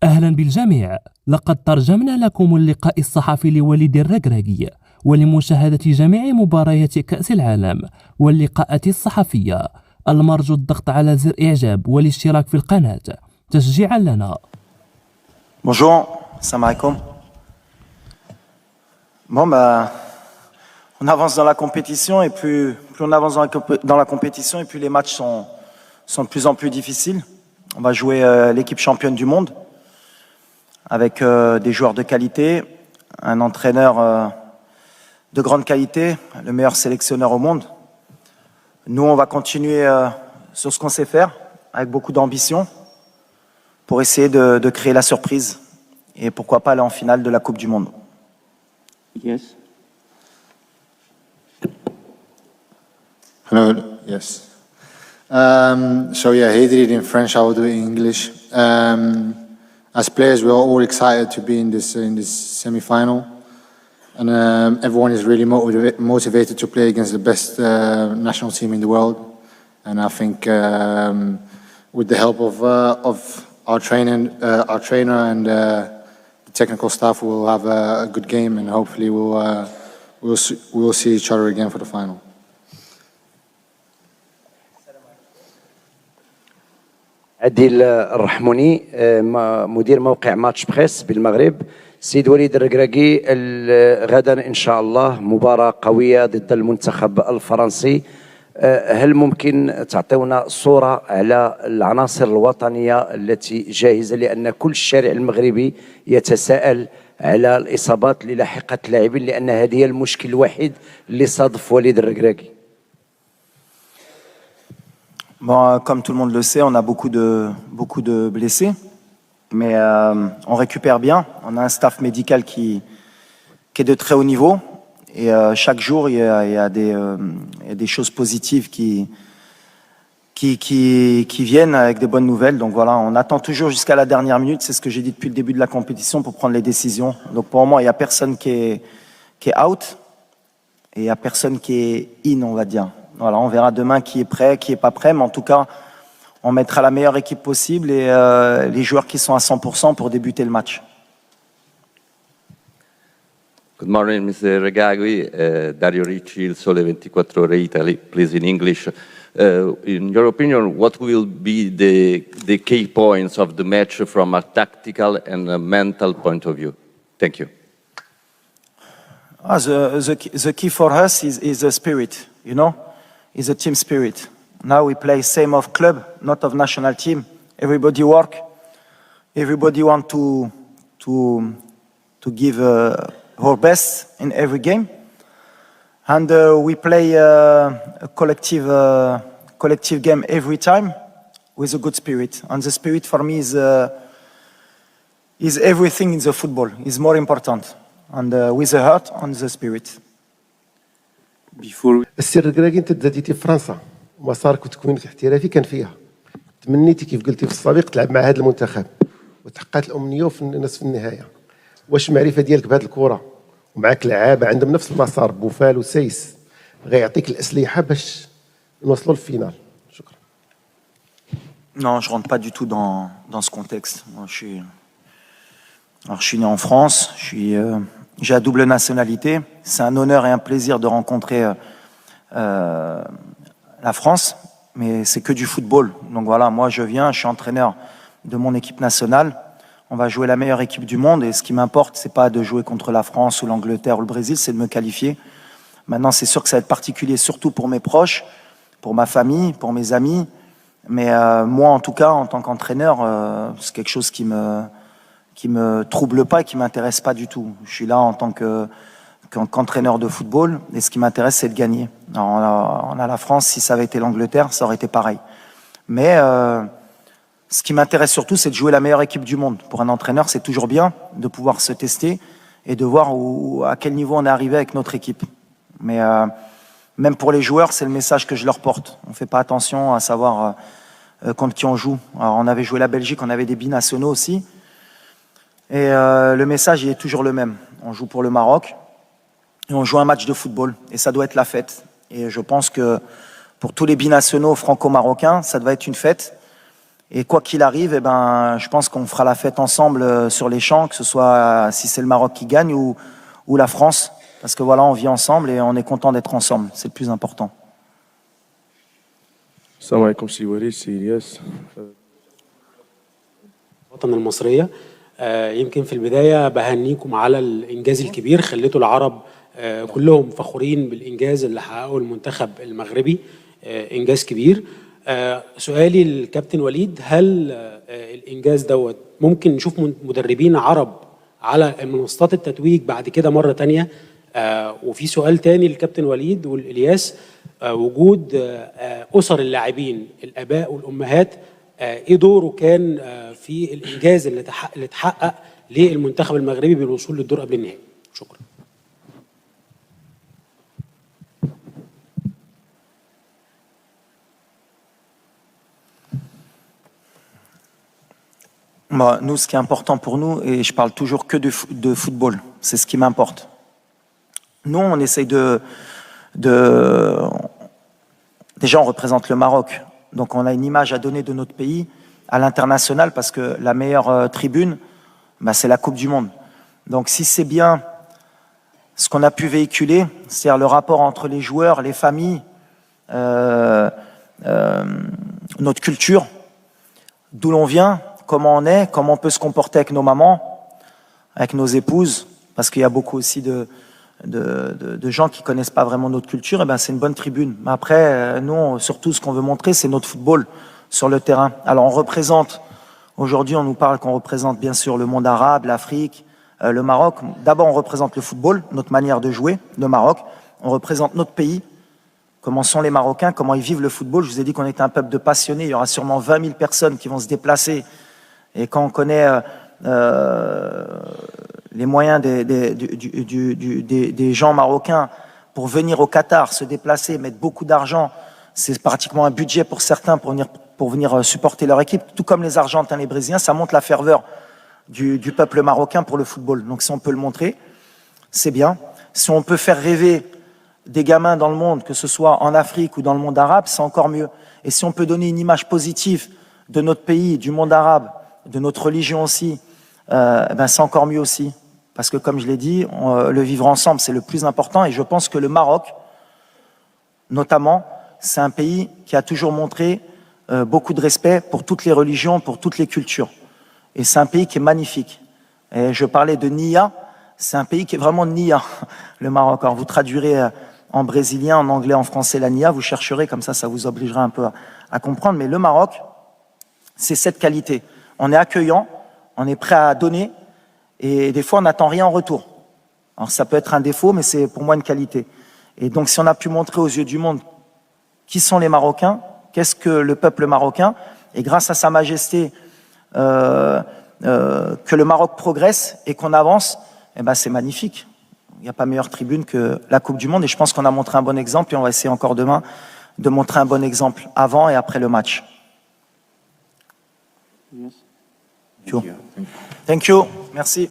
أهلا بالجميع. لقد ترجمنا لكم اللقاء الصحفي لوليد الركراكي ولمشاهدة جميع مباريات كأس العالم واللقاءات الصحفية. المرجو الضغط على زر إعجاب والاشتراك في القناة تشجيعا لنا. Bonjour, salam alaikum. Bon, on avance dans la compétition et plus on avance dans la compétition et plus les matchs sont de plus en plus difficiles. On va jouer l'équipe championne du monde avec des joueurs de qualité, un entraîneur de grande qualité, le meilleur sélectionneur au monde. Nous, on va continuer sur ce qu'on sait faire avec beaucoup d'ambition pour essayer de créer la surprise et pourquoi pas aller en finale de la Coupe du Monde. Yes. Hello. Yes. So yeah, he did it in French. I will do it in English. As players, we are all excited to be in this semi-final, and everyone is really motivated to play against the best national team in the world. And I think with the help of our trainer and the technical staff, we'll have a good game, and hopefully we'll see each other again for the final. عديل الرحموني مدير موقع ماتش بريس بالمغرب. سيد وليد الركراكي، غدا إن شاء الله مباراة قوية ضد المنتخب الفرنسي. هل ممكن تعطيونا صورة على العناصر الوطنية التي جاهزة، لأن كل الشارع المغربي يتساءل على الإصابات اللي لاحقت اللاعبين، لأن هذه هي المشكل الوحيد اللي صادف وليد الركراكي. Bon, comme tout le monde le sait, on a beaucoup de blessés, mais on récupère bien. On a un staff médical qui est de très haut niveau, et chaque jour il y a des choses positives qui viennent avec des bonnes nouvelles. Donc voilà, on attend toujours jusqu'à la dernière minute. C'est ce que j'ai dit depuis le début de la compétition pour prendre les décisions. Donc pour le moment, il n'y a personne qui est out et il n'y a personne qui est in, on va dire. Voilà, on verra demain qui est prêt, qui n'est pas prêt, mais en tout cas, on mettra la meilleure équipe possible et les joueurs qui sont à 100% pour débuter le match. Good morning, Mr. Regragui. Dario Ricci, Il Sole 24 Ore Italy, please in English. In your opinion, what will be the key points of the match from a tactical and a mental point of view? Thank you. The key for us is the spirit, you know? Is a team spirit. Now we play same of club, not of national team. Everybody work. Everybody want to give our best in every game, and we play a collective game every time with a good spirit. And the spirit for me is everything in the football. Is more important, and with the heart and the spirit. السر الركراكي انت تزاديتي في فرنسا، ومسارك وتكوينك الاحترافي كان فيها. تمنيتي كيف قلتي في السابق تلعب مع هذا المنتخب، وتحققت الامنيه في نصف النهايه. واش المعرفه ديالك بهذه الكره ومعك لعابه عندهم نفس المسار، بوفال وسيس، غيعطيك الاسلحه باش نوصلوا للفينال؟ شكرا. Non, je rentre pas du tout dans ce contexte. Moi, je suis né en France, j'ai la double nationalité. C'est un honneur et un plaisir de rencontrer la France, mais c'est que du football. Donc voilà, moi je suis entraîneur de mon équipe nationale. On va jouer la meilleure équipe du monde, et ce qui m'importe, c'est pas de jouer contre la France ou l'Angleterre ou le Brésil, c'est de me qualifier. Maintenant, c'est sûr que ça va être particulier, surtout pour mes proches, pour ma famille, pour mes amis. Mais moi, en tout cas, en tant qu'entraîneur, c'est quelque chose qui me trouble pas et qui m'intéresse pas du tout. Je suis là en tant qu'entraîneur de football, et ce qui m'intéresse, c'est de gagner. Alors, on a la France, si ça avait été l'Angleterre, ça aurait été pareil. Mais ce qui m'intéresse surtout, c'est de jouer la meilleure équipe du monde. Pour un entraîneur, c'est toujours bien de pouvoir se tester et de voir à quel niveau on est arrivé avec notre équipe. Mais même pour les joueurs, c'est le message que je leur porte. On ne fait pas attention à savoir contre qui on joue. Alors, on avait joué la Belgique, on avait des binationaux aussi. Et le message, il est toujours le même. On joue pour le Maroc et on joue un match de football. Et ça doit être la fête. Et je pense que pour tous les binationaux franco-marocains, ça doit être une fête. Et quoi qu'il arrive, eh ben, je pense qu'on fera la fête ensemble sur les champs, que ce soit si c'est le Maroc qui gagne ou la France. Parce que voilà, on vit ensemble et on est content d'être ensemble. C'est le plus important. السلام عليكم سي وليد سي الياس. الوطن المصرية يمكن في البداية بهنيكم على الإنجاز الكبير، خليتوا العرب كلهم فخورين بالإنجاز اللي حققه المنتخب المغربي، إنجاز كبير. سؤالي للكابتن وليد، هل الإنجاز دوت ممكن نشوف مدربين عرب على منصات التتويج بعد كده مرة تانية؟ وفي سؤال تاني للكابتن وليد والإلياس، وجود أسر اللاعبين الآباء والأمهات إيه دوره كان في الإنجاز اللي اتحقق للمنتخب المغربي بالوصول للدور قبل النهائي؟ شكرا. Bah, nous, ce qui est important pour nous, et je parle toujours que de football, c'est ce qui m'importe. Nous, on essaye Déjà, on représente le Maroc, donc on a une image à donner de notre pays à l'international parce que la meilleure tribune, bah, c'est la Coupe du Monde. Donc si c'est bien ce qu'on a pu véhiculer, c'est-à-dire le rapport entre les joueurs, les familles, notre culture, d'où l'on vient, comment on est, comment on peut se comporter avec nos mamans, avec nos épouses, parce qu'il y a beaucoup aussi de gens qui connaissent pas vraiment notre culture, et ben c'est une bonne tribune. Mais après, nous, surtout, ce qu'on veut montrer, c'est notre football sur le terrain. Alors, on représente, aujourd'hui, on nous parle qu'on représente bien sûr le monde arabe, l'Afrique, le Maroc. D'abord, on représente le football, notre manière de jouer, le Maroc. On représente notre pays, comment sont les Marocains, comment ils vivent le football. Je vous ai dit qu'on était un peuple de passionnés. Il y aura sûrement 20 000 personnes qui vont se déplacer. Et quand on connaît les moyens des gens marocains pour venir au Qatar, se déplacer, mettre beaucoup d'argent, c'est pratiquement un budget pour certains pour venir supporter leur équipe, tout comme les Argentins, les Brésiliens, ça montre la ferveur du peuple marocain pour le football. Donc si on peut le montrer, c'est bien. Si on peut faire rêver des gamins dans le monde, que ce soit en Afrique ou dans le monde arabe, c'est encore mieux. Et si on peut donner une image positive de notre pays, du monde arabe, de notre religion aussi, ben c'est encore mieux aussi. Parce que comme je l'ai dit, le vivre ensemble, c'est le plus important. Et je pense que le Maroc, notamment, c'est un pays qui a toujours montré beaucoup de respect pour toutes les religions, pour toutes les cultures. Et c'est un pays qui est magnifique. Et je parlais de Nia, c'est un pays qui est vraiment Nia, le Maroc. Alors vous traduirez en brésilien, en anglais, en français la Nia, vous chercherez, comme ça vous obligera un peu à comprendre. Mais le Maroc, c'est cette qualité. On est accueillant, on est prêt à donner, et des fois on n'attend rien en retour. Alors ça peut être un défaut, mais c'est pour moi une qualité. Et donc si on a pu montrer aux yeux du monde qui sont les Marocains, qu'est-ce que le peuple marocain, et grâce à Sa Majesté, que le Maroc progresse et qu'on avance, eh ben c'est magnifique. Il n'y a pas meilleure tribune que la Coupe du Monde, et je pense qu'on a montré un bon exemple, et on va essayer encore demain de montrer un bon exemple avant et après le match. Yes. Thank you. Merci.